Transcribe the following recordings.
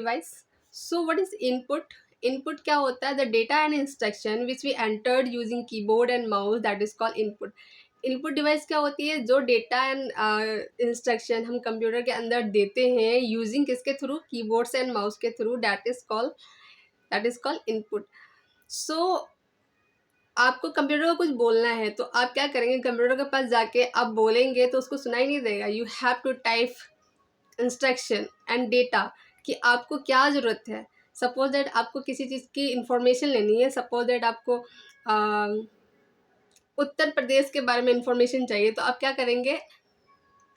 Device. So what is input? Input क्या होता है? The data and instruction which we entered using keyboard and mouse, that is called input. Input device क्या होती है? जो data and instruction हम computer के अंदर देते हैं यूजिंग किसके थ्रू? कीबोर्ड्स एंड माउस के through, that is called input. So आपको कंप्यूटर को कुछ बोलना है तो आप क्या करेंगे? कंप्यूटर के पास जाके आप बोलेंगे तो उसको सुनाई नहीं देगा. You have to type instruction and data कि आपको क्या ज़रूरत है. सपोज दैट आपको किसी चीज़ की इंफॉर्मेशन लेनी है. सपोज दैट आपको उत्तर प्रदेश के बारे में इंफॉर्मेशन चाहिए तो आप क्या करेंगे?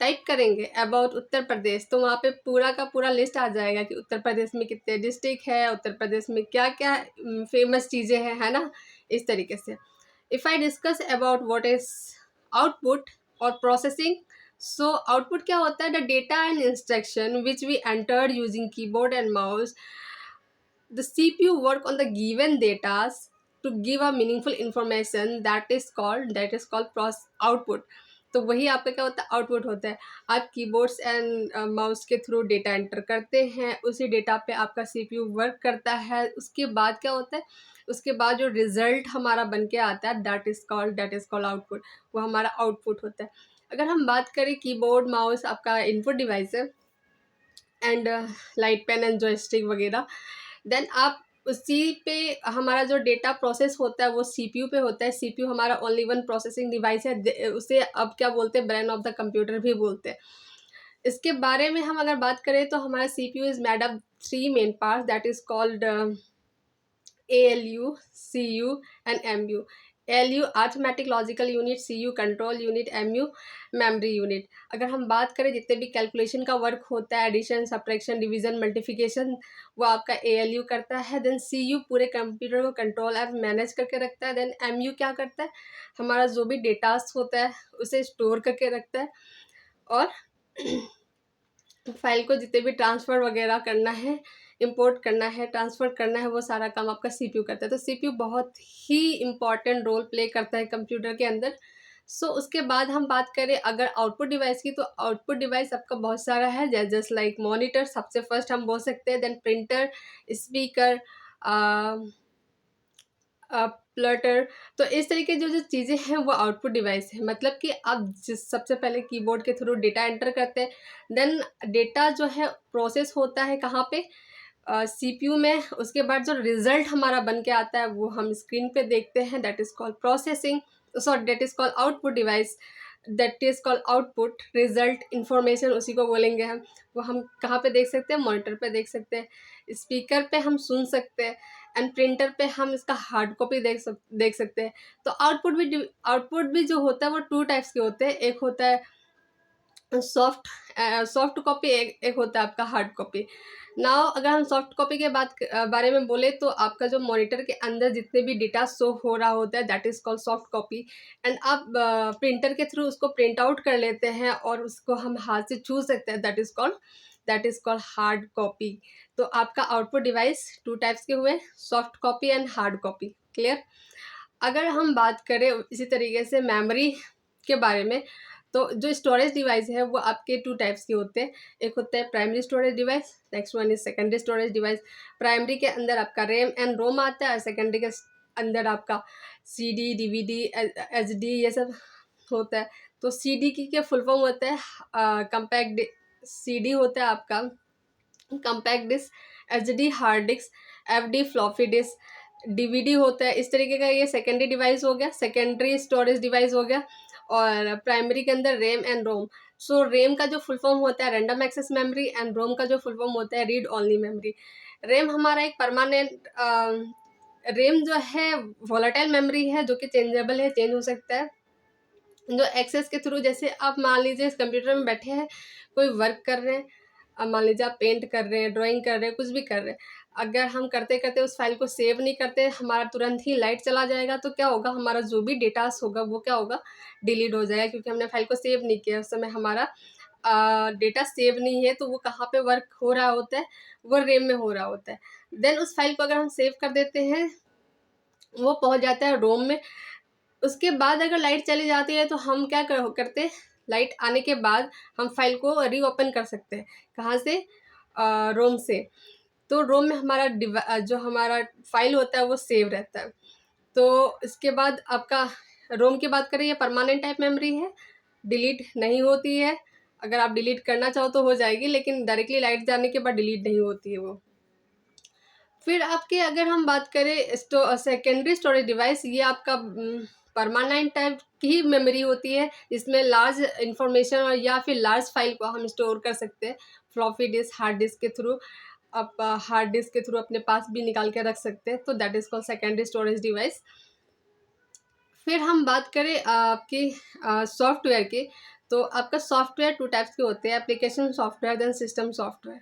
टाइप करेंगे अबाउट उत्तर प्रदेश, तो वहाँ पे पूरा का पूरा लिस्ट आ जाएगा कि उत्तर प्रदेश में कितने डिस्ट्रिक्ट है, उत्तर प्रदेश में क्या क्या फेमस चीज़ें हैं, है ना. इस तरीके से if I discuss about what is output और प्रोसेसिंग. सो आउटपुट क्या होता है? The data and instruction which we entered using keyboard and mouse. The CPU work on the given data to give a meaningful information, that is called output. तो वही आपका क्या होता है? आउटपुट होता है. आप कीबोर्ड्स एंड माउस के थ्रू डेटा एंटर करते हैं, उसी डेटा पे आपका सीपीयू वर्क करता है. उसके बाद क्या होता है? उसके बाद जो रिजल्ट हमारा बन के आता है दैट इज कॉल्ड आउटपुट. वो हमारा आउटपुट होता है. अगर हम बात करें कीबोर्ड माउस आपका इनपुट डिवाइस है and light pen and joystick वगैरह, देन आप उसी पे हमारा जो डेटा प्रोसेस होता है वो सीपीयू पे होता है. सीपीयू हमारा ओनली वन प्रोसेसिंग डिवाइस है. उसे अब क्या बोलते हैं? ब्रेन ऑफ द कंप्यूटर भी बोलते हैं. इसके बारे में हम अगर बात करें तो हमारा CPU is made up three main parts, that is called ALU, CU and MU. ALU arithmetic logical unit, CU control unit, MU memory unit. अगर हम बात करें जितने भी कैलकुलेशन का वर्क होता है, एडिशन, सब्ट्रैक्शन, डिवीजन, मल्टीप्लिकेशन, वो आपका ALU करता है. देन CU पूरे कंप्यूटर को कंट्रोल और मैनेज करके रखता है. देन MU क्या करता है? हमारा जो भी डेटास होता है उसे स्टोर करके रखता है. और फाइल को जितने भी ट्रांसफ़र वगैरह करना है, इंपोर्ट करना है, ट्रांसफ़र करना है, वो सारा काम आपका सीपीयू करता है. तो सीपीयू बहुत ही इम्पॉर्टेंट रोल प्ले करता है कंप्यूटर के अंदर. सो उसके बाद हम बात करें अगर आउटपुट डिवाइस की, तो आउटपुट डिवाइस आपका बहुत सारा है. जस्ट लाइक मॉनिटर सबसे फर्स्ट हम बोल सकते हैं. Then printer, speaker, plotter. तो इस तरीके जो जो चीज़ें हैं वो आउटपुट डिवाइस है. मतलब कि आप जिस सबसे पहले कीबोर्ड के थ्रू डेटा एंटर करते हैं, देन डेटा जो है प्रोसेस होता है कहाँ पे? सीपीयू में. उसके बाद जो रिजल्ट हमारा बन के आता है वो हम स्क्रीन पे देखते हैं, that is called processing. Sorry, that is called output device. That is called output. Result information उसी को बोलेंगे हम. वो हम कहाँ पे देख सकते हैं? मॉनिटर पे देख सकते हैं, स्पीकर पे हम सुन सकते हैं, एंड प्रिंटर पे हम इसका हार्ड कॉपी देख सकते हैं. तो आउटपुट भी जो होता है वो टू टाइप्स के होते हैं. एक होता है सॉफ्ट कॉपी, एक होता है आपका हार्ड कॉपी. नाउ अगर हम सॉफ्ट कॉपी के बारे में बोले तो आपका जो मॉनिटर के अंदर जितने भी डेटा शो हो रहा होता है that is called soft copy. And आप प्रिंटर के थ्रू उसको प्रिंट आउट कर लेते हैं और उसको हम हाथ से छू सकते हैं, that is called hard copy. तो आपका आउटपुट डिवाइस टू टाइप्स के हुए, soft copy and hard copy. Clear? अगर हम बात करें इसी तरीके से मेमोरी के बारे में, तो जो स्टोरेज डिवाइस है वो आपके टू टाइप्स के होते हैं. एक होता है primary storage device, next one is secondary storage device. Primary के अंदर आपका रैम एंड रोम आता है और सेकेंडरी के अंदर आपका CD, DVD, HD ये सब होता है. तो CD की फुल फॉर्म होता है कंपैक्ट CD होता है आपका compact disc, HD hard disk, FD floppy disk, DVD होता है. इस तरीके का ये सेकेंडरी डिवाइस हो गया, सेकेंडरी स्टोरेज डिवाइस हो गया. और प्राइमरी के अंदर RAM and ROM. So RAM का जो फुल फॉर्म होता है random access memory, and ROM का जो फुल फॉर्म होता है रीड ओनली मेमोरी. रैम हमारा एक परमानेंट, रैम जो है वोलेटाइल मेमोरी है जो कि चेंजेबल है, चेंज हो सकता है. जो एक्सेस के थ्रू, जैसे आप मान लीजिए इस कंप्यूटर में बैठे हैं, कोई वर्क कर रहे हैं, अब मान लीजिए आप पेंट कर रहे हैं, ड्राइंग कर रहे हैं, कुछ भी कर रहे हैं, अगर हम करते करते उस फाइल को सेव नहीं करते, हमारा तुरंत ही लाइट चला जाएगा तो क्या होगा? हमारा जो भी डेटास होगा वो क्या होगा? डिलीट हो जाएगा, क्योंकि हमने फाइल को सेव नहीं किया. उस समय हमारा डेटा सेव नहीं है, तो वो कहाँ पे वर्क हो रहा होता है? वो रैम में हो रहा होता है. देन उस फाइल को अगर हम सेव कर देते हैं, वो पहुँच जाता है रोम में. उसके बाद अगर लाइट चली जाती है तो हम क्या करते हैं? लाइट आने के बाद हम फाइल को रीओपन कर सकते हैं. कहाँ से? रोम से. तो रोम में हमारा जो हमारा फाइल होता है वो सेव रहता है। तो इसके बाद आपका रोम की बात करें, ये परमानेंट टाइप मेमोरी है, डिलीट नहीं होती है। अगर आप डिलीट करना चाहो तो हो जाएगी, लेकिन डायरेक्टली लाइट जाने के बाद डिलीट नहीं होती है वो। फिर आपके अगर हम बात करें सेकेंडरी स्टोरेज डिवाइस, ये आपका परमानेंट टाइप की ही मेमोरी होती है, इसमें लार्ज इंफॉर्मेशन और या फिर लार्ज फाइल को हम स्टोर कर सकते हैं फ्लॉपी डिस्क, हार्ड डिस्क के थ्रू। आप हार्ड डिस्क के थ्रू अपने पास भी निकाल के रख सकते हैं, तो that is called secondary storage device. फिर हम बात करें आपकी सॉफ्टवेयर की, तो आपका सॉफ्टवेयर 2 टाइप्स के होते हैं, application software then system software.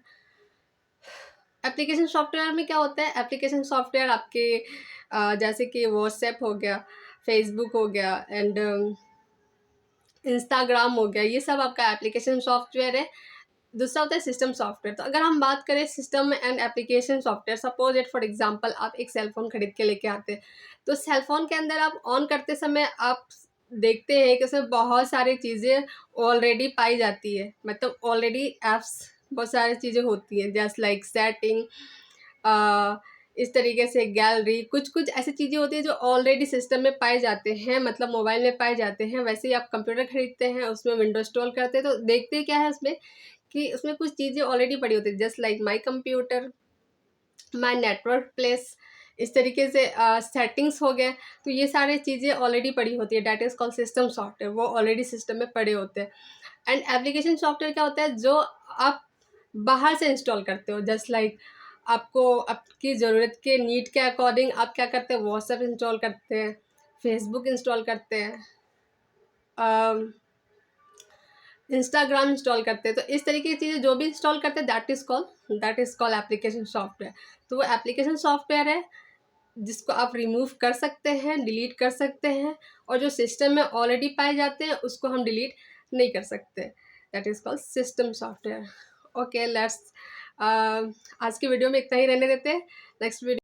Application software में क्या होता है, एप्लीकेशन सॉफ्टवेयर आपके जैसे कि व्हाट्सएप हो गया, फेसबुक हो गया एंड इंस्टाग्राम हो गया, ये सब आपका एप्लीकेशन सॉफ्टवेयर है। दूसरा होता है सिस्टम सॉफ्टवेयर। तो अगर हम बात करें system and application software, suppose it for example आप एक सेल फोन खरीद के लेके आते हैं, तो सेल फोन के अंदर आप ऑन करते समय आप देखते हैं कि उसमें बहुत सारी चीज़ें ऑलरेडी पाई जाती है, मतलब ऑलरेडी एप्स बहुत सारी चीज़ें होती हैं, जस्ट लाइक सेटिंग, इस तरीके से गैलरी, कुछ कुछ ऐसी चीज़ें होती हैं जो ऑलरेडी सिस्टम में पाए जाते हैं, मतलब मोबाइल में पाए जाते हैं। वैसे ही आप कंप्यूटर खरीदते हैं, उसमें विंडो इंस्टॉल करते हैं, तो देखते क्या है उसमें कि उसमें कुछ चीज़ें ऑलरेडी पड़ी होती है, just like my computer, my network place, इस तरीके से सेटिंग्स हो गए। तो ये सारी चीज़ें ऑलरेडी पड़ी होती है, that is called system software, वो ऑलरेडी सिस्टम में पड़े होते हैं। एंड एप्लीकेशन सॉफ्टवेयर क्या होता है, जो आप बाहर से इंस्टॉल करते हो, जस्ट लाइक आपको आपकी ज़रूरत के नीड के अकॉर्डिंग आप क्या करते हैं, व्हाट्सएप इंस्टॉल करते हैं, फेसबुक इंस्टॉल करते हैं, इंस्टाग्राम इंस्टॉल करते हैं। तो इस तरीके की चीज़ें जो भी इंस्टॉल करते हैं, that is called application software. तो वो एप्लीकेशन सॉफ्टवेयर है जिसको आप रिमूव कर सकते हैं, डिलीट कर सकते हैं, और जो सिस्टम में ऑलरेडी पाए जाते हैं उसको हम डिलीट नहीं कर सकते, that is called system software. Okay, let's आज की वीडियो में इतना ही रहने देते हैं। Next video